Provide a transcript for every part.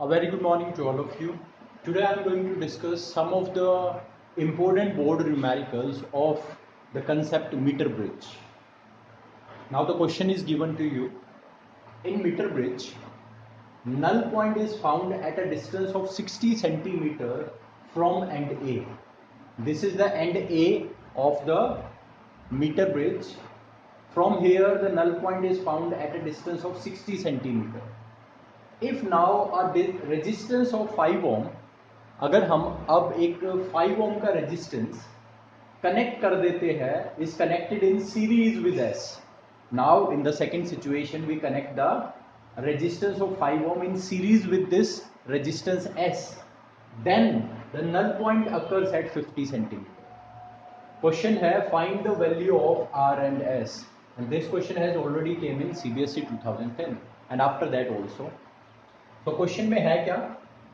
A very good morning to all of you. Today I am going to discuss some of the important board numericals of the concept meter bridge. Now the question is given to you. In meter bridge, null point is found at a distance of 60 centimeter from end A. This is the end A of the meter bridge. From here the null point is found at a distance of 60 centimeter. If now a resistance of 5 ohm, अगर हम अब एक 5 ohm का resistance connect कर देते हैं, is connected in series with S. Now in the second situation we connect the resistance of 5 ohm in series with this resistance S. Then the null point occurs at 50 centimeter. Question है find the value of R and S, and this question has already came in CBSE 2010 and after that also. तो question में है क्या,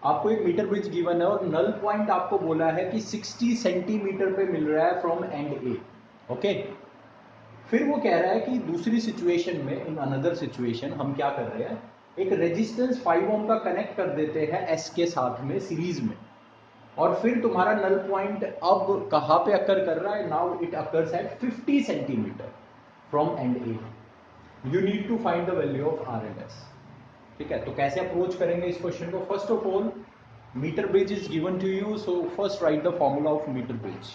आपको एक metre bridge given है और null point आपको बोला है कि 60 सेंटीमीटर पे मिल रहा है फ्रॉम एंड ए. ओके, फिर वो कह रहा है कि दूसरी सिचुएशन में, इन अनदर सिचुएशन हम क्या कर रहे हैं, एक रेजिस्टेंस 5 ओम का कनेक्ट कर देते हैं एस के साथ में सीरीज में, और फिर तुम्हारा नल पॉइंट अब कहाँ पे अकर कर रहा है, now it occurs at 50 centimetre from end A. You need to find the value of R and S. ठीक है, तो कैसे अप्रोच करेंगे इस क्वेश्चन को. First of all metre bridge is given to you, so first write the formula of metre bridge.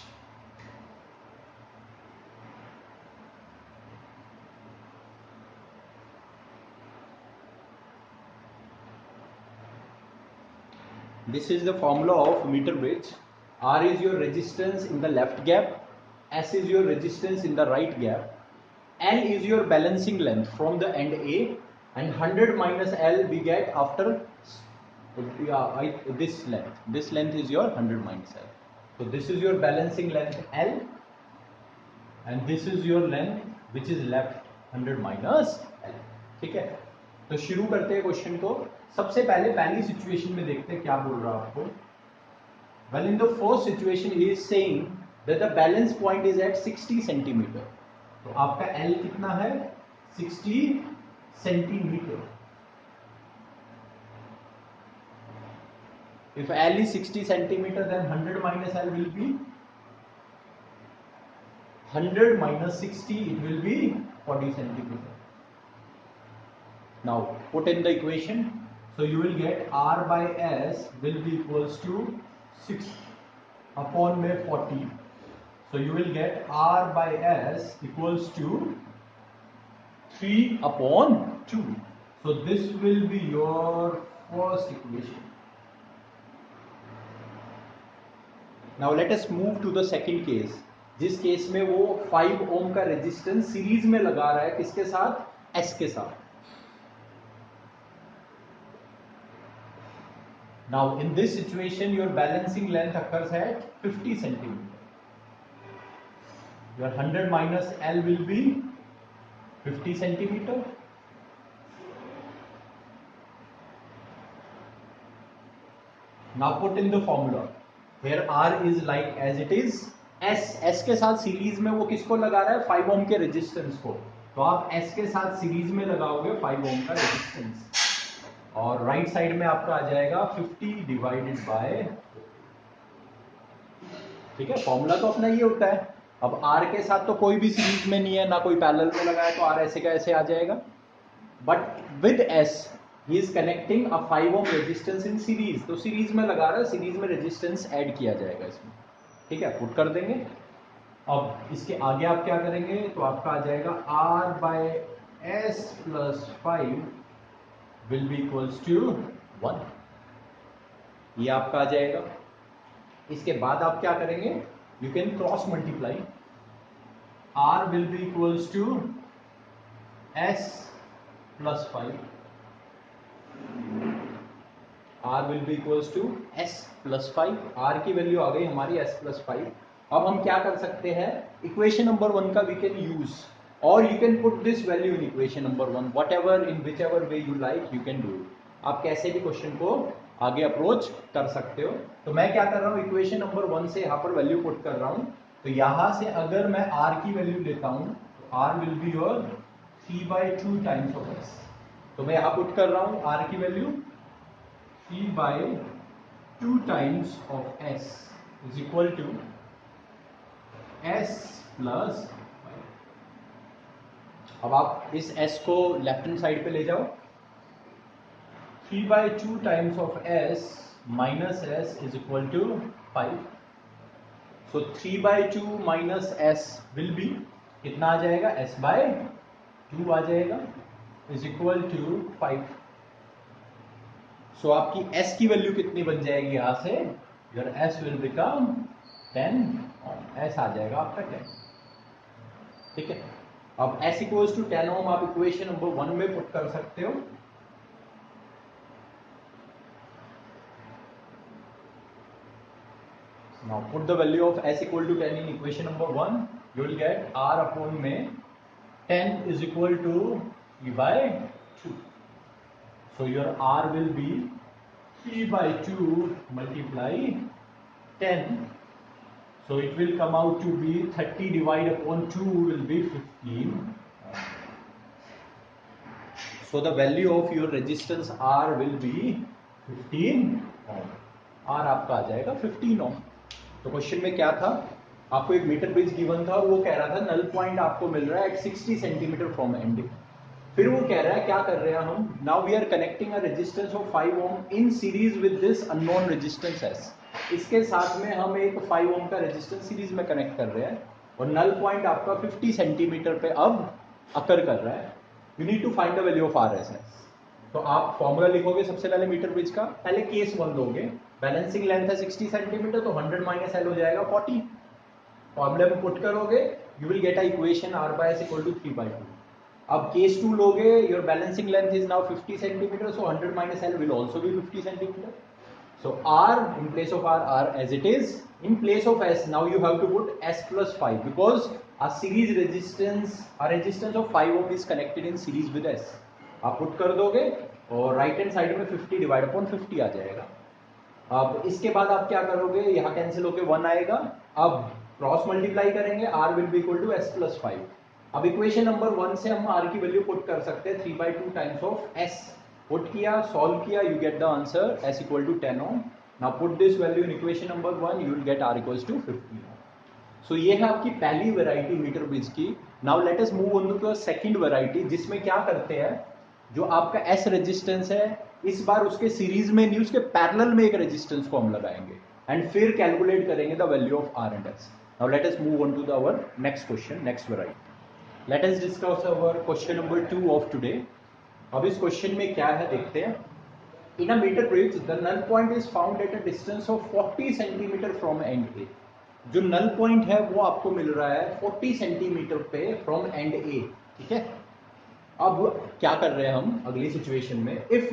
This is the formula of meter bridge. R is your resistance in the left gap, S is your resistance in the right gap, L is your balancing length from the end A, and 100 minus L we get after this length. This length is your 100 minus L. So this is your balancing length L, and this is your length which is left 100 minus L. ठीक है, तो शुरू करते हैं question को. सबसे पहले पहली सिचुएशन में देखते हैं क्या बोल रहा है आपको. Well in the first situation he is saying that the balance point is at 60 centimetre. तो आपका L कितना है, 60 centimetre. If L is 60 centimeter, then 100 minus L will be 100 minus 60, it will be 40 centimeter. Now put in the equation. So you will get R by S will be equals to 6 upon में 40. So you will get R by S equals to 3 upon 2. So this will be your first equation. Now let us move to the second case. जिस case में वो 5 ओम का resistance series में लगा रहा है, किसके साथ, S के साथ. Now in this situation your balancing length occurs at 50 centimeter. Your 100 minus L will be 50 centimeter. Now put in the formula. Here R is like as it is. S के साथ सीरीज में वो किसको लगा रहा है, 5 ओम के रेजिस्टेंस को. तो आप S के साथ सीरीज में लगाओगे 5 ओम का रेजिस्टेंस, और राइट साइड में आपका आ जाएगा 50 डिवाइडेड बाय. ठीक है, फॉर्मूला तो अपना ये होता है. अब R के साथ तो कोई भी सीरीज में नहीं है, ना कोई पैरेलल में लगा है, तो R ऐसे का ऐसे आ जाएगा. But with S he is connecting a 5 ohm resistance in series, तो सीरीज में लगा रहा है, सीरीज में रेजिस्टेंस ऐड किया जाएगा इसमें. ठीक है, पुट कर देंगे. अब इसके आगे आप क्या करेंगे, तो आपका आ जाएगा R by S plus 5 will be equals to 1. ये आपका आ जाएगा. इसके बाद आप क्या करेंगे, you can cross multiply. R will be equals to S plus 5. R will be equals to S plus 5. R की वैल्यू आ गई हमारी S plus 5. अब हम क्या कर सकते हैं, इक्वेशन नंबर 1 का we can use, or you can put this value in equation number 1, whatever, in whichever way you like you can do it. आप कैसे भी क्वेश्चन को आगे अप्रोच कर सकते हो. तो मैं क्या कर रहा हूँ, इक्वेशन नंबर 1 से यहाँ पर वैल्यू पुट कर रहा हूँ. तो यहाँ से अगर मैं R की वैल्यू लेता हूँ, तो R will be your 3/2 times of S. तो मैं यहाँ पुट कर रहा हूँ R की value 3 by 2 times of s is equal to s plus 5. अब आप इस s को लेफ्ट हैंड साइड पे ले जाओ. 3 by 2 times of s minus s is equal to 5. So 3 by 2 minus s will be कितना आ जाएगा? s by 2 आ जाएगा is equal to 5. So आपकी s की वैल्यू कितनी बन जाएगी यहां से? Your s will become 10 ohm. s आ जाएगा आपका 10. ठीक है. अब s equals to 10 ohm आप इक्वेशन नंबर 1 में पुट कर सकते हो. Now put the value of s equal to 10 in equation number 1. You will get r upon में 10 is equal to e by 2. So your r will be e by 2 multiply 10. So it will come out to be 30 divided upon 2 will be 15. So the value of your resistance R will be 15 ohm. R आपका आ जाएगा 15 ohm. तो question में क्या था? आपको एक metre bridge given था और वो कह रहा था नल पॉइंट आपको मिल रहा है एट 60 सेंटीमीटर फ्रॉम एंड. फिर वो कह रहा है क्या कर रहे हैं हम? Now we are connecting a resistance of 5 ohm in series with this unknown resistance S. इसके साथ में हम एक 5 ओम का रेजिस्टेंस सीरीज में कनेक्ट कर रहे हैं और नल पॉइंट आपका 50 सेंटीमीटर पे अब अकर कर रहा है. You need to find the value of R S S. तो आप फॉर्मूला लिखोगे सबसे पहले मीटर ब्रिज का. पहले केस 1 दोगे. बैलेंसिंग लेंथ है 60 सेंटीमीटर तो 100 माइनस एल हो जाएगा 40. फॉर्मूले में पुट करोगे you will get a equation r by s equal to 3 by 2. अब केस 2 लोगे. Your balancing length is now 50 centimetre so 100 minus L will also be 50 centimetre. So r in place of r as it is. In place of s now you have to put s plus 5 because a series resistance, a resistance of 5 ohm is connected in series with s. आप put कर दोगे और right hand side में 50 divide upon 50 आ जाएगा. अब इसके बाद आप क्या करोगे? यहाँ कैंसिल होके 1 आएगा. अब क्रॉस मल्टीप्लाई करेंगे r will be equal to s plus 5. अब इक्वेशन नंबर 1 से हम r की वैल्यू पुट कर सकते हैं 3 by 2 times of s. Put किया, सॉल्व किया, you get the answer s equal to 10 ohm. Now put this value in equation number 1, you will get r equals to 15 ohm. So ये है आपकी पहली वैरायटी मीटर ब्रिज की. Now let us move on to the second variety जिसमें क्या करते हैं? जो आपका s रेजिस्टेंस है इस बार उसके सीरीज में नहीं उसके पैरेलल में एक रेजिस्टेंस को हम लगाएंगे एंड फिर कैलकुलेट करेंगे the value of r and s. Now let us move on to the our next question, next variety. Let us discuss our question number 2 of today. अब इस क्वेश्चन में क्या है देखते हैं. In a metre bridge the null point is found at a distance of 40 centimetre from end A. जो null point है वो आपको मिल रहा है 40 सेंटीमीटर पे फ्रॉम एंड ए. ठीक है. अब क्या कर रहे हैं हम अगली सिचुएशन में? If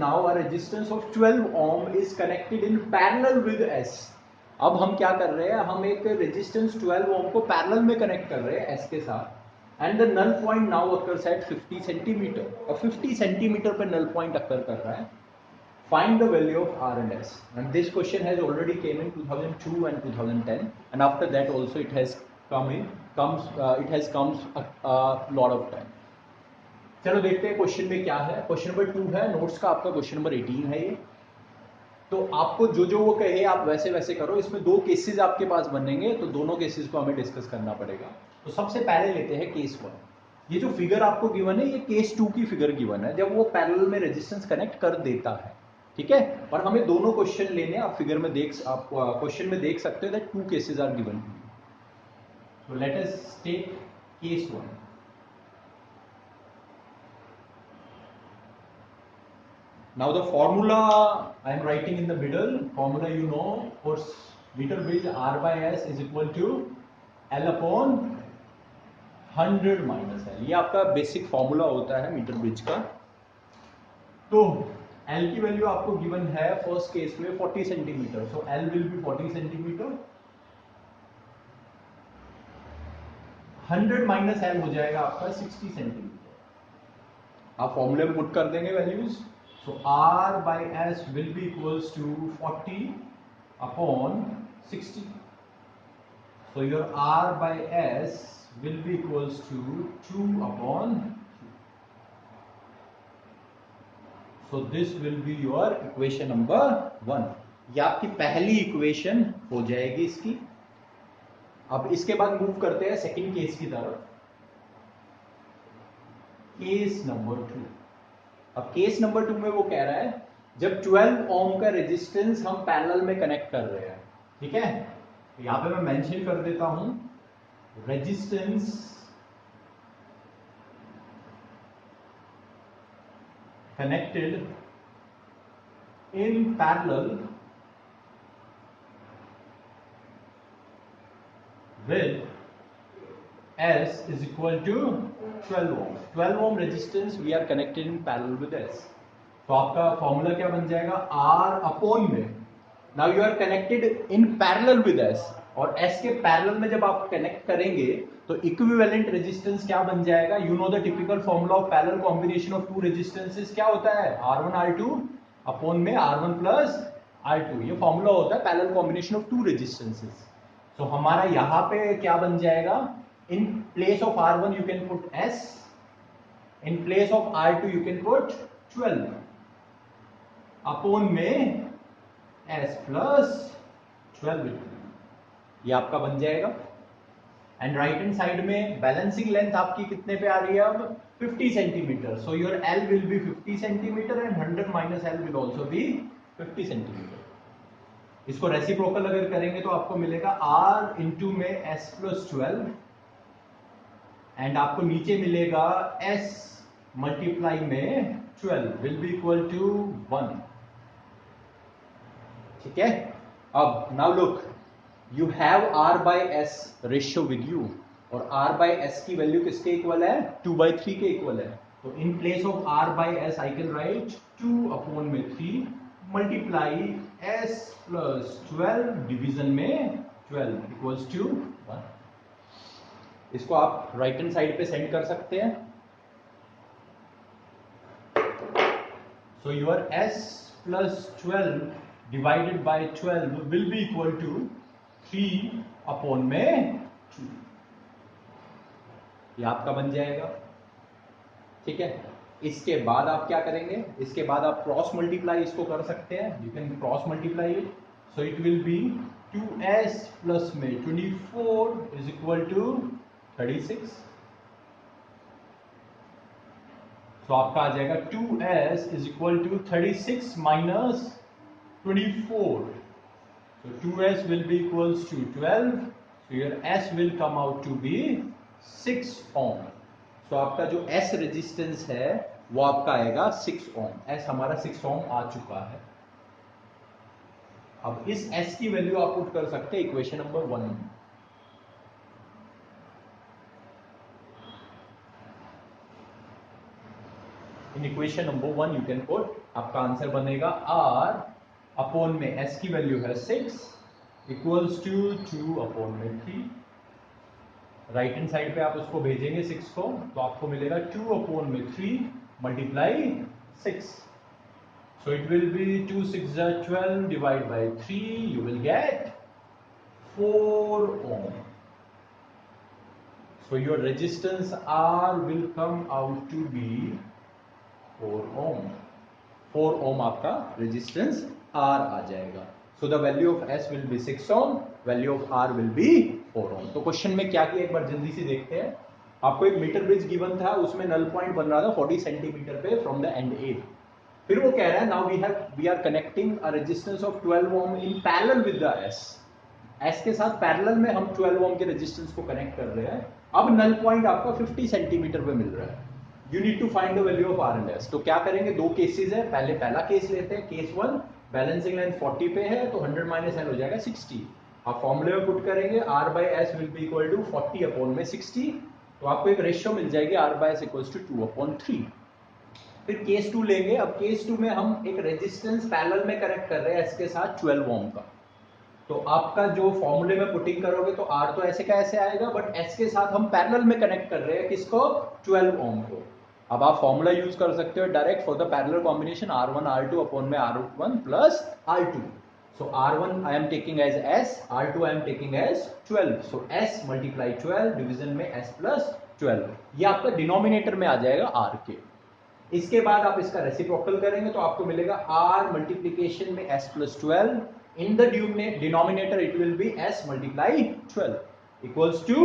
now a resistance of 12 ohm is connected in parallel with S. अब हम क्या कर रहे हैं? हम एक रेजिस्टेंस 12 ओम को पैरेलल में कनेक्ट कर रहे हैं एस के साथ. And the null point now occurs at 50 centimeter. अब 50 centimeter पे null point occur कर रहा है. Find the value of R and S. And this question has already came in 2002 and 2010. And after that also it has it has comes a lot of time. चलो देखते हैं question में क्या है. Question number 2 है. Notes का आपका question number 18 है ये. तो आपको जो वो कहे आप वैसे वैसे करो. इसमें 2 केसेस आपके पास बनेंगे तो दोनों केसेस को हमें डिस्कस करना पड़ेगा. तो सबसे पहले लेते हैं केस 1. ये जो फिगर आपको गिवन है ये केस 2 की फिगर गिवन है जब वो पैरेलल में रेजिस्टेंस कनेक्ट कर देता है. ठीक है. और हमें दोनों क्वेश्चन लेने. आप फिगर में आप क्वेश्चन में देख सकते हो that 2 cases are given. So let us take case 1. Now the formula I am writing in the middle. Formula you know for meter bridge r by s is equal to L upon 100 minus L. ये आपका basic formula होता है metre bridge का. तो L की वैल्यू आपको given है फर्स्ट केस में 40 centimetre. So L will B 40 centimetre. 100 minus L हो जाएगा आपका 60 सेंटीमीटर. आप फॉर्मूले में पुट कर देंगे values. So R by S will be equals to 40 upon 60. So your R by S will be equals to 2 upon 2. So this will be your equation number 1। ये आपकी पहली इक्वेशन हो जाएगी इसकी। अब इसके बाद मूव करते हैं सेकंड केस की तरफ, केस नंबर 2। अब केस नंबर 2 में वो कह रहा है जब 12 ओम का रेजिस्टेंस हम पैरेलल में कनेक्ट कर रहे हैं, ठीक है, यहां पे मैं मेंशन कर देता हूं resistance connected in parallel with S is equal to 12 ohm. 12 ohm resistance we are connected in parallel with S. तो आपका फॉर्मूला क्या बन जाएगा, R अपॉन में, now you are connected in parallel with S, और S के parallel में जब आप कनेक्ट करेंगे तो इक्विवेलेंट रेजिस्टेंस क्या बन जाएगा, you know the typical formula of parallel combination of two resistances क्या होता है, R1 R2 अपॉन में R1 प्लस R2, ये फॉर्मूला होता है parallel combination of two resistances. तो हमारा यहाँ पे क्या बन जाएगा, in place of R1 you can put S, in place of R2 you can put 12 upon में S प्लस 12, ये आपका बन जाएगा। एंड राइट हैंड साइड में बैलेंसिंग लेंथ आपकी कितने पे आ रही है अब, 50 centimetre, so your L will be 50 centimetre and 100 minus L will also be 50 centimetre. इसको रेसिप्रोकल अगर करेंगे तो आपको मिलेगा R इंटू में S प्लस 12 एंड आपको नीचे मिलेगा S मल्टीप्लाई में 12 विल बी इक्वल टू 1, ठीक है। अब now look, you have R by S ratio with you, और R बाय S की वैल्यू किसके इक्वल है, 2/3 के इक्वल है। तो in place of R by S I can write 2 upon में 3 मल्टीप्लाई S प्लस 12 डिवीजन में 12 इक्वल्स टू 1। इसको आप राइट हैंड साइड पे सेंड कर सकते हैं। So your S plus 12 divided by 12 will be equal to 3 upon में 2, ये आपका बन जाएगा, ठीक है। इसके बाद आप क्या करेंगे, इसके बाद आप क्रॉस मल्टीप्लाई इसको कर सकते हैं, you can cross multiply it, so it will B 2S plus में 24 इज इक्वल टू 36, तो आपका आ जाएगा 2S is equal to 36 minus 24, so 2S will be equals to 12, so your S will come out to be 6 ohm। so आपका जो S resistance है वो आपका आएगा 6 ohm, S हमारा 6 ohm आ चुका है। अब इस S की वैल्यू आप पुट कर सकते हैं इक्वेशन नंबर 1 में। इन equation number 1 you can put, आपका आंसर बनेगा R अपॉन में S की वैल्यू है 6 इक्वल्स टू 2 अपॉन में 3। राइट हैंड साइड पे आप उसको भेजेंगे 6 को, तो आपको मिलेगा 2 अपॉन में 3 multiply 6, so it will B 2 6 12 divide bye 3, you will gate 4 ohm। so your resistance R will come out to be 4 ohm। 4 ohm आपका रेजिस्टेंस R आ जाएगा। So the value of S will B 6 ohm, value of R will be 4 ohm। तो question में क्या किया एक बार जल्दी से देखते हैं। आपको एक मीटर ब्रिज गिवन था, उसमें नल पॉइंट बन रहा था 40 सेंटीमीटर पे फ्रॉम द एंड A। फिर वो कह रहा है now we are connecting a resistance of 12 ohm in parallel with the S के साथ पैरेलल में हम 12 ohm के रेजिस्टेंस को कनेक्ट कर रहे हैं। अब नल पॉइंट आपका 50 सेंटीमीटर पे मिल रहा है, you need to find the value of R and S। तो क्या करेंगे, दो केसेस है, पहले पहला केस लेते हैं, केस 1 बैलेंसिंग लाइन 40 पे है तो 100 माइनस L हो जाएगा 60। आप फॉर्मूले में पुट करेंगे R by S will be equal to 40 upon में 60, तो आपको एक रेशियो मिल जाएगी R by S equals to 2 upon 3। फिर केस 2 लेंगे। अब केस 2 में हम एक रेजिस्टेंस पैरेलल में कनेक्ट कर रहे हैं S के साथ 12 ओम का, तो आपका जो फॉर्मूले में पुटिंग करोगे तो R तो ऐसे का ऐसे आएगा, बट S के साथ हम पैरेलल में कनेक्ट कर रहे हैं किसको, 12 ओम को। अब आप फॉर्मूला यूज कर सकते हो direct for the parallel combination R1 R2 upon में R1 plus R2। So R1 I am taking as S, R2 I am taking as 12, so S multiply 12 division में S प्लस 12, ये आपका denominator में आ जाएगा R के। इसके बाद आप इसका रेसिप्रोकल करेंगे तो आपको मिलेगा r मल्टीप्लीकेशन में s plus 12, in the denominator it will be s multiply 12 equals to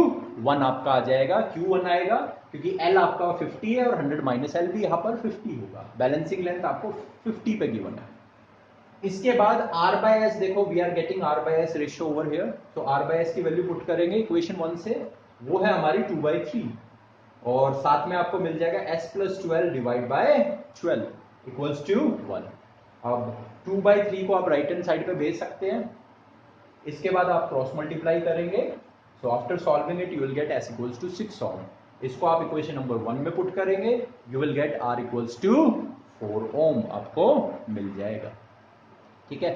1 आपका आ जाएगा। क्यों 1 आएगा? क्योंकि l आपका 50 है और 100 माइनस l भी यहाँ पर 50 होगा। बैलेंसिंग लेंथ आपको 50 पे गिवन है। इसके बाद r बाय s, देखो we are getting r by s ratio over here, तो r बाय s की वैल्यू पुट करेंगे इक्वेशन 1 से, वो है हमारी 2/3 और साथ में आपको मिल जाएगा s plus 12 divide by 12 equals to 1। अब 2/3 को आप राइट हैंड साइड पे भेज सकते हैं। इसके बाद आप क्रॉस मल्टीप्लाई करेंगे, so after solving it you will get s equals to 6 ohm. इसको आप इक्वेशन नंबर 1 में पुट करेंगे, you will get r equals to 4 ohm आपको मिल जाएगा। ठीक है,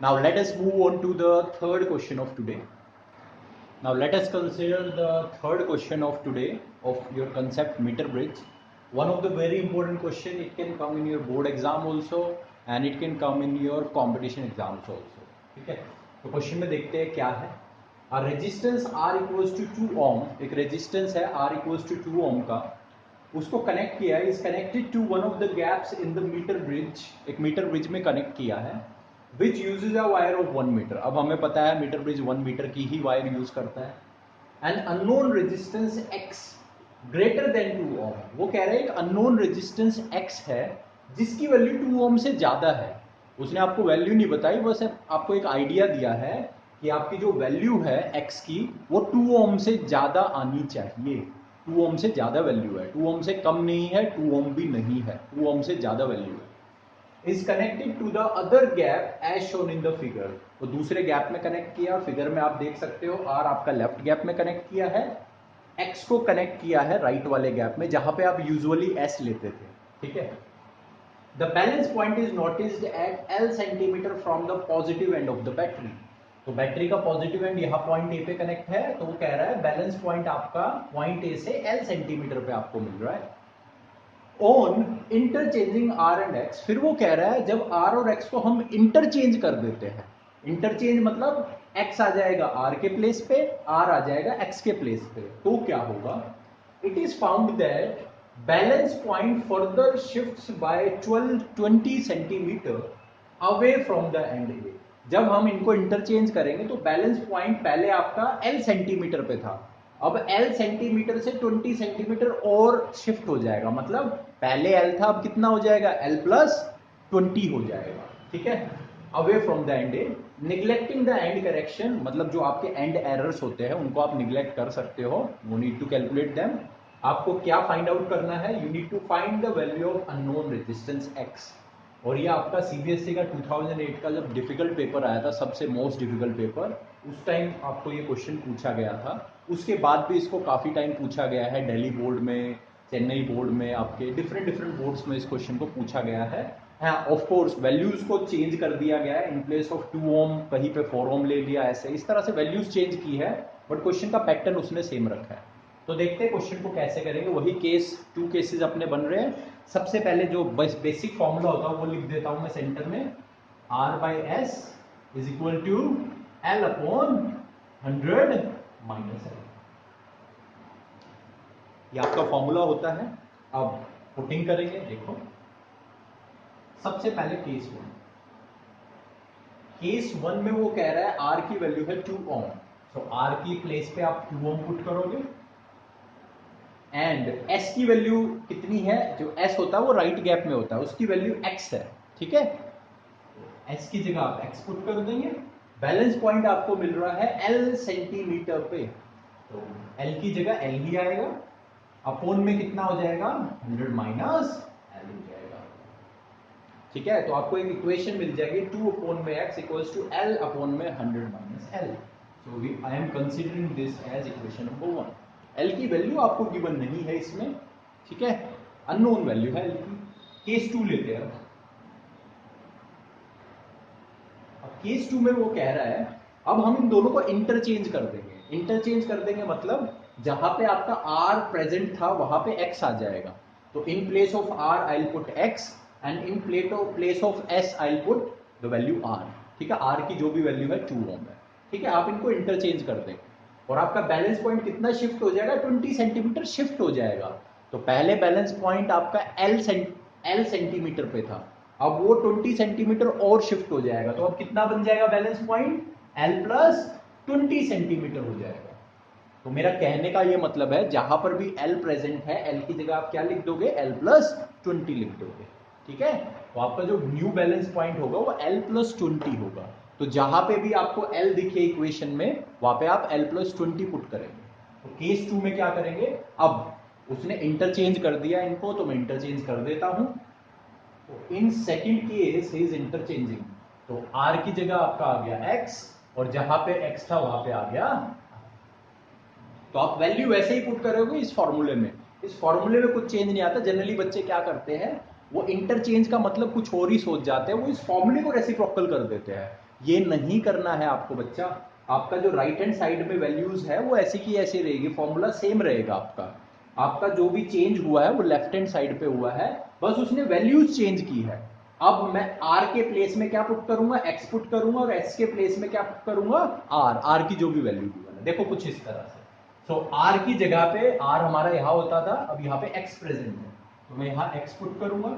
now let us move on to the third question of today. Now let us consider the third question of today of your concept meter bridge. One of the very important question, it can come in your board exam also and it can come in your competition exams also. ठीक है, तो question में देखते हैं क्या है। A resistance R equals to 2 ohm, एक resistance है R equals to 2 ohm का, उसको कनेक्ट किया है, is connected to one of the gaps in the metre bridge, एक मीटर ब्रिज में कनेक्ट किया है, which uses a wire of 1 metre. अब हमें पता है मीटर ब्रिज 1 मीटर की ही वायर यूज करता है। And unknown resistance x greater than 2 ओम, वो कह रहे हैं एक अननोन रेजिस्टेंस x है जिसकी वैल्यू 2 ओम से ज्यादा है। उसने आपको वैल्यू नहीं बताई, बस आपको एक आइडिया दिया है कि आपकी जो वैल्यू है x की वो 2 ओम से ज्यादा आनी चाहिए। 2 ओम से ज्यादा वैल्यू है, 2 ओम से कम नहीं है, 2 ओम भी नहीं है, 2 ओम से ज्यादा वैल्यू है। Is connected to the other gap as shown in the figure, तो दूसरे गैप में कनेक्ट किया, फिगर में आप देख सकते हो R आपका लेफ्ट गैप में कनेक्ट किया है, X को कनेक्ट किया है राइट वाले गैप में जहां पे आप यूजुअली S लेते थे। ठीक है, the balance point is noticed at L centimetre from the positive end of the battery, तो बैटरी का पॉजिटिव एंड यहाँ पॉइंट ए पे कनेक्ट है, तो वो कह रहा है बैलेंस पॉइंट आपका पॉइंट ए से L सेंटीमीटर पे आपको मिल रहा है। On interchanging R and X, फिर वो कह रहा है जब R और X को हम इंटरचेंज कर देते हैं, इंटरचेंज मतलब X आ जाएगा R के प्लेस पे, R आ जाएगा X के प्लेस पे, तो क्या होगा? It is found that balance point further shifts by 20 centimetre away from the end A. जब हम इनको इंटरचेंज करेंगे तो बैलेंस पॉइंट पहले आपका L सेंटीमीटर पे था, अब L सेंटीमीटर से 20 सेंटीमीटर और शिफ्ट हो जाएगा, मतलब पहले L था अब कितना हो जाएगा? L प्लस 20 हो जाएगा। ठीक है, away from the end A, neglecting the end correction, मतलब जो आपके एंड एरर्स होते हैं उनको आप निग्लेक्ट कर सकते हो, no need to calculate them. आपको क्या फाइंड आउट करना है? You need to find the value of unknown resistance X। और ये आपका सीबीएसई का 2008 का जब डिफिकल्ट पेपर आया था, सबसे मोस्ट डिफिकल्ट पेपर, उस टाइम आपको ये क्वेश्चन पूछा गया था। उसके बाद भी इसको काफ़ी टाइम पूछा गया है, दिल्ली बोर्ड में, चेन्नई बोर्ड में, आपके डिफरेंट बोर्ड्स में इस क्वेश्चन को पूछा गया है। हाँ, ऑफ कोर्स वैल्यूज को चेंज कर दिया गया है, इन प्लेस ऑफ 2 ओम कहीं पे 4 ओम ले लिया, ऐसे इस तरह से वैल्यूज चेंज की है, बट क्वेश्चन का पैटर्न उसने सेम रखा है। तो देखते हैं क्वेश्चन को कैसे करेंगे। वही केस, 2 केसेस अपने बन रहे हैं। सबसे पहले जो बेसिक फॉर्मूला होता है वो लिख देता हूं मैं सेंटर में, R by S is equal to L upon 100 minus L, ये आपका फॉर्मूला होता है। अब पुटिंग करेंगे, देखो सबसे पहले केस 1 में वो कह रहा है R की वैल्यू है 2 ओम, तो R की प्लेस पे आप 2 ओम पुट करोगे, एंड S की वैल्यू कितनी है? जो S होता है वो राइट गैप में होता है, उसकी वैल्यू X है। ठीक है, S की जगह आप X पुट कर देंगे, बैलेंस पॉइंट आपको मिल रहा है L सेंटीमीटर पे, तो L की जगह L ही आएगा, अपोन में कितना हो जाएगा? 100 माइनस L हो जाएगा। ठीक है, तो आपको एक इक्वेशन मिल जाएगी 2 अपॉन में X equals to L upon में 100 minus L। So I am considering this as equation number 1। L की वैल्यू आपको गिवन नहीं है इसमें, ठीक है, अननोन वैल्यू है L की। केस 2 लेते हैं। अब केस 2 में वो कह रहा है अब हम इन दोनों को इंटरचेंज कर देंगे। इंटरचेंज कर देंगे मतलब जहां पे आपका R प्रेजेंट था वहां पे X आ जाएगा, तो in place of R I will put X and in place of S I will put the value R। ठीक है, R की जो भी वैल्यू है 2 ओम है। ठीक है, आप इनको इंटरचेंज कर देंगे और आपका बैलेंस पॉइंट कितना शिफ्ट हो जाएगा? 20 सेंटीमीटर शिफ्ट हो जाएगा। तो पहले बैलेंस पॉइंट आपका L सेंटीमीटर पे था, अब वो 20 सेंटीमीटर और शिफ्ट हो जाएगा, तो अब कितना बन जाएगा balance point? L plus 20 centimetre हो जाएगा। तो मेरा कहने का ये मतलब है जहां पर भी L प्रेजेंट है, L की जगह आप क्या लिख दोगे? L प्लस 20 लिख दोगे, ठीक है। तो आपका जो न्यू बैलेंस पॉइंट होगा वो L प्लस 20 होगा। तो जहां पे भी आपको L दिखे इक्वेशन में, वहां पे आप L प्लस 20 पुट करेंगे। तो केस 2 में क्या करेंगे? अब उसने इंटरचेंज कर दिया इनको, तो मैं इंटरचेंज कर देता हूं। तो in second case is interchanging, तो R की जगह आपका आ गया X, और जहां पे X था वहां पे आ गया। तो आप वैल्यू वैसे ही पुट करोगे इस फॉर्मूले में, इस फॉर्मूले में कुछ चेंज नहीं आता। जनरली बच्चे क्या करते हैं, वो इंटरचेंज का मतलब कुछ और ही सोच जाते हैं, वो इस फॉर्मूले को रेसिप्रोकल कर देते हैं। ये नहीं करना है आपको बच्चा। आपका जो राइट हैंड साइड में वैल्यूज है वो ऐसी की ऐसी रहेगी, फॉर्मूला सेम रहेगा आपका। आपका जो भी चेंज हुआ है वो लेफ्ट हैंड साइड पे हुआ है, बस उसने वैल्यूज चेंज की है। अब मैं R के प्लेस में क्या पुट करूंगा? X पुट करूंगा, और X के प्लेस में क्या पुट करूंगा? R की जो भी वैल्यू गिवन है, देखो कुछ इस तरह से। तो R की जगह पे, R हमारा यहां होता था, अब यहां पे X प्रेजेंट है, तो मैं यहां X पुट करूंगा,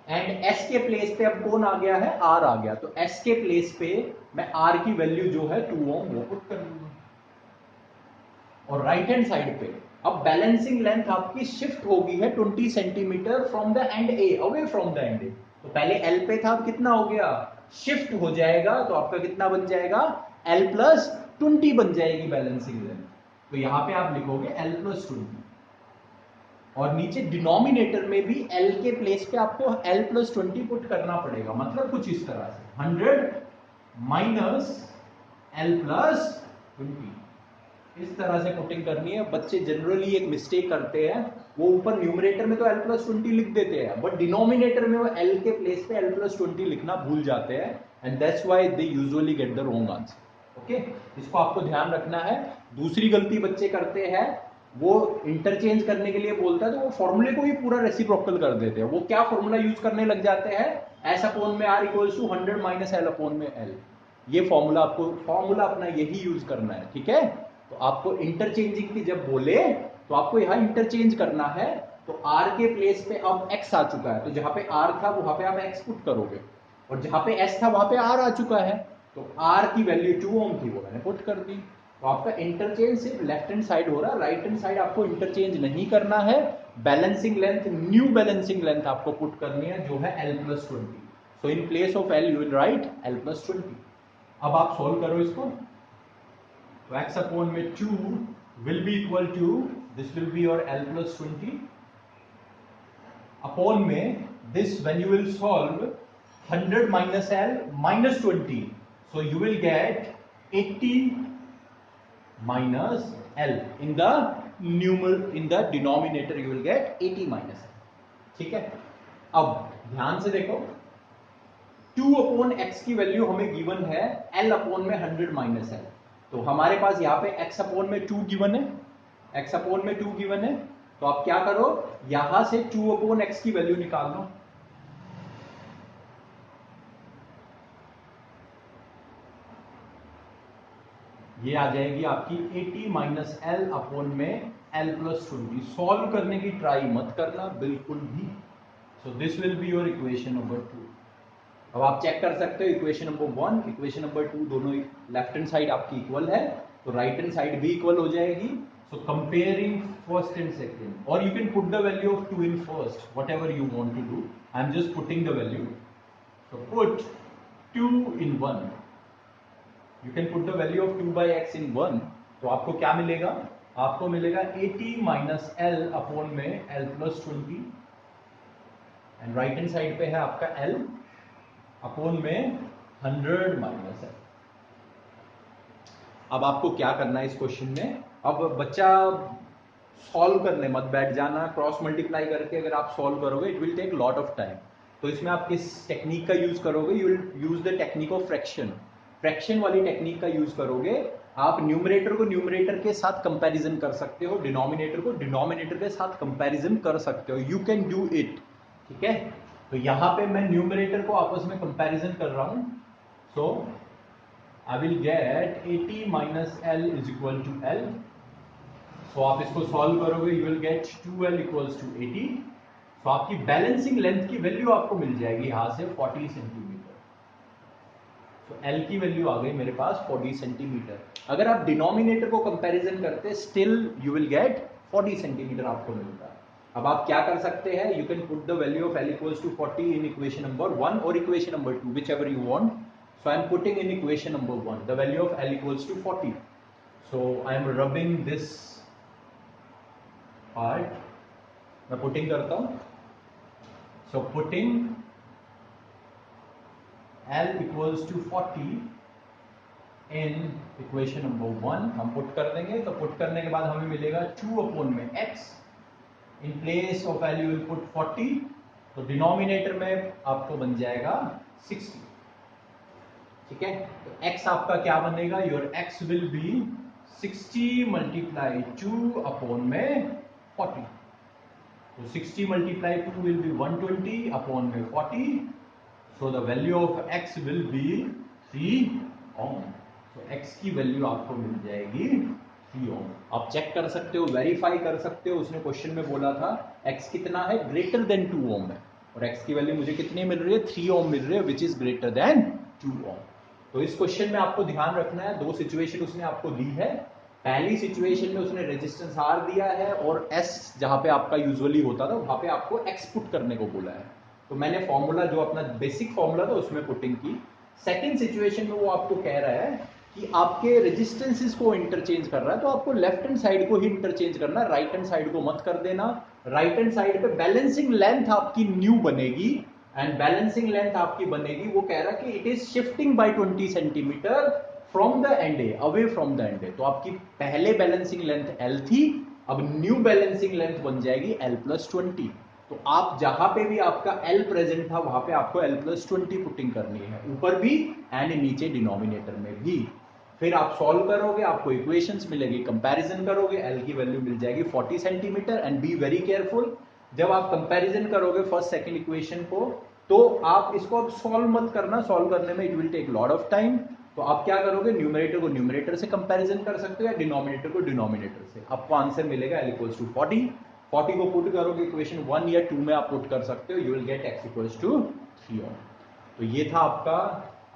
एंड S के प्लेस पे अब कौन आ गया है? R आ गया। तो S के प्लेस पे मैं R की वैल्यू जो है 2 ओम वो पुट कर दूंगा। और राइट हैंड साइड पे अब बैलेंसिंग लेंथ आपकी शिफ्ट होगी है 20 centimetre from the and A, away from the and A। तो पहले L पे था, अब कितना हो गया? शिफ्ट हो जाएगा, तो आपका कितना बन जाएगा? L प्लस 20 बन जाएगी बैलेंसिंग लेंथ। तो यहां पे आप लिखोगे L प्लस 20, और नीचे डिनोमिनेटर में भी L के प्लेस पे आपको L प्लस 20 पुट करना पड़ेगा। मतलब कुछ इस तरह से 100 माइनस L प्लस 20, इस तरह से पुटिंग करनी है। बच्चे जनरली एक मिस्टेक करते हैं, वो ऊपर न्यूमरेटर में तो L प्लस 20 लिख देते हैं, बट डिनोमिनेटर में वो L के प्लेस पे L प्लस 20 लिखना भूल जाते हैं, and that's why they usually get the wrong answer. Okay, इसको आपको ध्यान रखना है। दूसरी गलती बच्चे करते हैं, वो इंटरचेंज करने के लिए बोलता है तो वो फॉर्मूले को ही पूरा रेसिप्रोकल कर देते हैं। वो क्या फॉर्मूला यूज करने लग जाते हैं? S अपॉन में R equals to 100 minus L upon में L। ये फॉर्मूला आपको, फॉर्मूला अपना यही यूज करना है, ठीक है। तो आपको इंटरचेंजिंग की जब बोले तो आपको यहां इंटरचेंज करना है। तो R के प्लेस पे अब X आ चुका है, तो जहां पे R था वहां पे आप X पुट करोगे, और जहां पे S था वहां पे R आ चुका है, तो R की वैल्यू 2 ओम थी, वो मैंने पुट कर दी। तो आपका इंटरचेंज सिर्फ लेफ्ट हैंड साइड हो रहा है, राइट हैंड साइड आपको इंटरचेंज नहीं करना है। Balancing length, new balancing length आपको पुट करनी है, जो है L plus 20। So in place of L you will write L plus 20। अब आप सोल्व करो इसको। तो x अपॉन में 2 will be equal to, this will be your L plus 20 upon में this, when you will solve 100 minus L minus 20, so you will get 80 minus L in the in the denominator you will get 80 minus L, ठीक है। अब ध्यान से देखो, 2 upon x की value हमें given है L अपॉन में 100 माइनस L। तो हमारे पास यहाँ पे x अपॉन में 2 गिवन है, x अपॉन में 2 गिवन है। तो आप क्या करो, यहां से 2 अपॉन x की वैल्यू निकाल लो। ये आ जाएगी आपकी 80 माइनस L अपॉन में L प्लस 20। सॉल्व करने की ट्राई मत करना बिल्कुल भी। So this will be your equation number 2। अब आप चेक कर सकते हो, इक्वेशन नंबर 1, इक्वेशन नंबर 2 दोनों लेफ्ट हैंड साइड आपकी इक्वल है, तो राइट हैंड साइड भी इक्वल हो जाएगी। So comparing first and second, और you can put the value of 2 in first, whatever you want to do. I am just putting the value. So put 2 in 1, you can put the value of 2 by x in 1। तो आपको क्या मिलेगा? आपको मिलेगा 80 minus L upon में L plus 20, and right hand side पे है आपका L अपॉन में 100 माइनस है। अब आपको क्या करना है इस क्वेश्चन में? अब बच्चा सॉल्व करने मत बैठ जाना, क्रॉस मल्टीप्लाई करके अगर आप सॉल्व करोगे it will take lot of time. तो इसमें आप किस टेक्निक का यूज करोगे? You will use the technique of fraction, fraction वाली टेक्निक का यूज करोगे। आप न्यूमरेटर को न्यूमरेटर के साथ कंपैरिजन कर सकते हो, डिनोमिनेटर को डिनोमिनेटर के साथ कंपैरिजन कर सकते हो, यू कैन डू इट, ठीक है। तो यहां पे मैं न्यूमरेटर को आपस में कंपैरिजन कर रहा हूं। So I will get 80 minus L is equal to L। So आप इसको सॉल्व करोगे, you will get 2L equals to 80। So तो आपकी बैलेंसिंग लेंथ की वैल्यू आपको मिल जाएगी यहां से 40 सेंटीमीटर। तो L की वैल्यू आ गई मेरे पास 40 सेंटीमीटर। अगर आप डिनोमिनेटर को कंपैरिजन करते still you will get 40 centimetre आपको मिलता है। अब आप क्या कर सकते हैं, you can put the value of L equals to 40 in equation number 1 और equation number 2, whichever you want. So I am putting in equation number 1 the value of L equals to 40. So I am rubbing this part, मैं putting करता हूं। So putting L equals to 40 in equation number 1 हम put कर देंगे। तो put करने के बाद हमें मिलेगा 2 अपॉन में x, in place of L you will put 40, तो डिनोमिनेटर में आपको बन जाएगा 60। ठीक है, तो x आपका क्या बनेगा, your x will be 60 multiply 2 upon में 40। तो 60 मल्टीप्लाई 2 विल बी 120 अपॉन में 40. So the value of x will be 3 ohm. So x की वैल्यू आपको मिल जाएगी 3 ohm. आप चेक कर सकते हो, वेरीफाई कर सकते हो। उसने क्वेश्चन में बोला था x कितना है, ग्रेटर देन 2 ohm है, और x की वैल्यू मुझे कितनी मिल रही है, 3 ohm मिल रही है, which is greater than 2 ohm. तो इस क्वेश्चन में आपको ध्यान रखना है, दो सिचुएशन उसने आपको दी है। पहली सिचुएशन में उसने रेजिस्टेंस R दिया है और S जहां पे आपका यूजुअली होता था वहां पे आपको X पुट करने को बोला है। तो मैंने फॉर्मूला जो अपना बेसिक फॉर्मूला था उसमें पुटिंग की। सेकंड सिचुएशन में वो आपको कह रहा है कि आपके रेजिस्टेंसेस को इंटरचेंज कर रहा है, तो आपको लेफ्ट हैंड साइड को ही इंटरचेंज करना है, राइट हैंड साइड को मत कर देना। राइट हैंड साइड पे बैलेंसिंग लेंथ आपकी न्यू बनेगी, एंड बैलेंसिंग लेंथ आपकी बनेगी, वो कह रहा है कि it is shifting by 20 centimetre from the end A, away from the end A. तो आपकी पहले बैलेंसिंग लेंथ L थी, अब न्यू बैलेंसिंग लेंथ बन जाएगी L+20। तो आप जहां पे भी आपका L प्रेजेंट था वहां पे आपको L+20 पुटिंग करनी है, ऊपर भी एंड नीचे डिनोमिनेटर में भी। फिर आप सॉल्व करोगे, आपको इक्वेशंस मिलेगी, कंपैरिजन करोगे, L की वैल्यू मिल जाएगी 40 centimetre. And be very careful, जब आप कंपैरिजन करोगे फर्स्ट सेकंड इक्वेशन को, तो आप इसको अब सॉल्व मत करना, सॉल्व करने में it will take lot of time. तो आप क्या करोगे, न्यूमरेटर को न्यूमरेटर से कंपैरिजन कर सकते हो या डिनोमिनेटर को डिनोमिनेटर से। आपको आंसर मिलेगा L इक्वल्स टू 40। 40 को पुट करोगे इक्वेशन 1 या 2 में आप पुट कर सकते हो, you will get x equals to 3 ohm. तो ये था आपका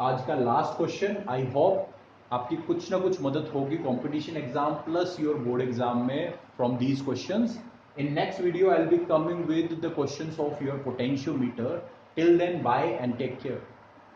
आज का लास्ट क्वेश्चन। आई होप आपकी कुछ ना कुछ मदद होगी competition exam plus your board exam में from these questions. In next video I will be coming with the questions of your potentiometer. Till then bye and take care.